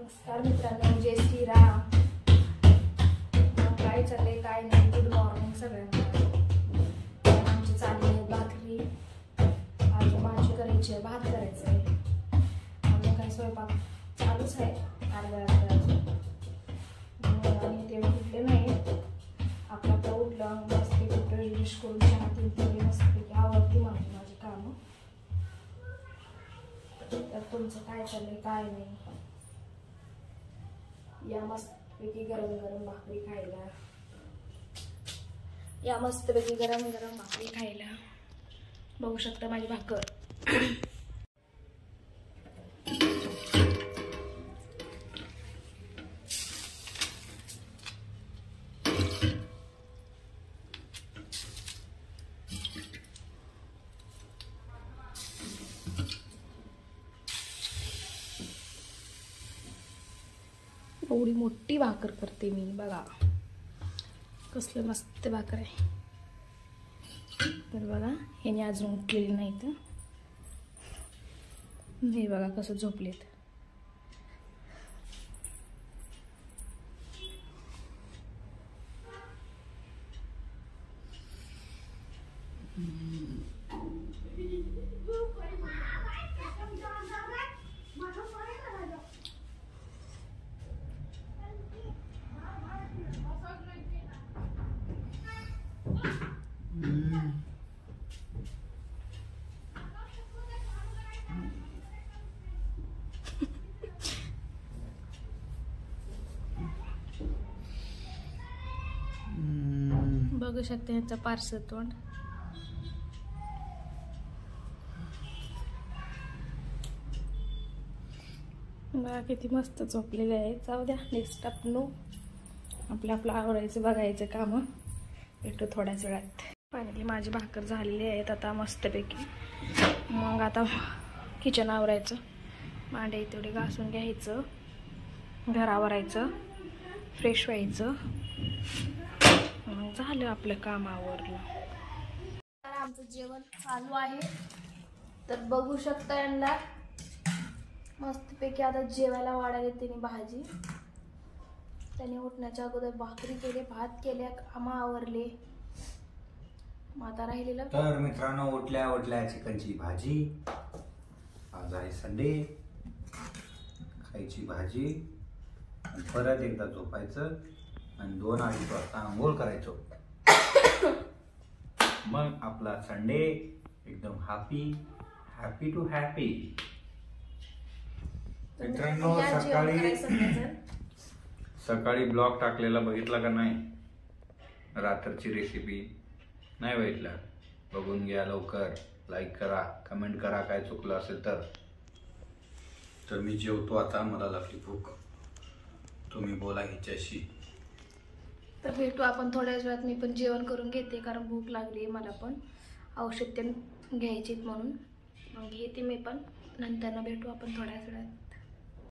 नमस्कार मित्रांनो, जय श्रीराम. काय चाललंय काय नाही. गुड मॉर्निंग सगळ्यांना. आमची चालली आहे भाकरी. आज भाजी करायची आहे, भात करायचं आहे. आम्ही काय स्वयंपाक चालूच आहे अर्ध्या आणि ते उठले नाही. आपलं उठलं मस्तपैकी ब्रश करून चहा तीन मस्तपैकी आवडती माझी कामं. तर तुमचं काय चाललंय काय नाही. या मस्तपैकी गरम गरम भाकरी खायला. या मस्तपैकी गरम गरम भाकरी खायला. बघू शकता माझी भाकर. एवढी मोठी भाकर करते मी. बघा कसलं मस्त भाकर आहे. तर बघा ह्याने अजून उठलेली नाही. तर हे बघा कसं झोपलेत. बघू शकते ह्याचं पारसं तोंड. बघा किती मस्त झोपलेले आहे. जाऊ द्या, नेक्स्ट आपलं आवरायचं बघायचं काम. भेटू थोड्याच वेळात. फायनली माझी भाकर झालेली आहेत आता मस्तपैकी. मग आता किचन आवरायचं. मांडे तेवढे घासून घ्यायचं, घर आवरायचं, फ्रेश व्हायचं. मग झालं आपलं काम आवरलं. आमचं जेवण चालू आहे. तर बघू शकता यांना मस्तपैकी आता जेवायला वाढायला त्यांनी भाजी. त्याने उठण्याच्या अगोदर भाकरी केले, भात केले, कामं आवरले. मग आता राहिलेलं. तर मित्रांनो, उठल्या चिकनची भाजी. आज आहे संडे. खायची भाजी आणि परत एकदा झोपायचं आणि 2-2:30 वाजता आंघोळ करायचो. मग आपला संडे एकदम हॅपी टू हॅपी. मित्रांनो, सकाळी ब्लॉग टाकलेला बघितला का नाही? रात्रीची रेसिपी नाही बघितला? बघून घ्या लवकर. लाईक करा, कमेंट करा काय चुकलं असेल तर मी जेवतो आता. मला लागली भूक. तुम्ही बोला हिच्याशी. तर भेटू आपण थोड्याच वेळात. मी पण जेवण करून घेते कारण भूक लागली मला पण. औषध ते घ्यायची म्हणून मग घेते मी पण. नंतर भेटू आपण थोड्याच वेळात.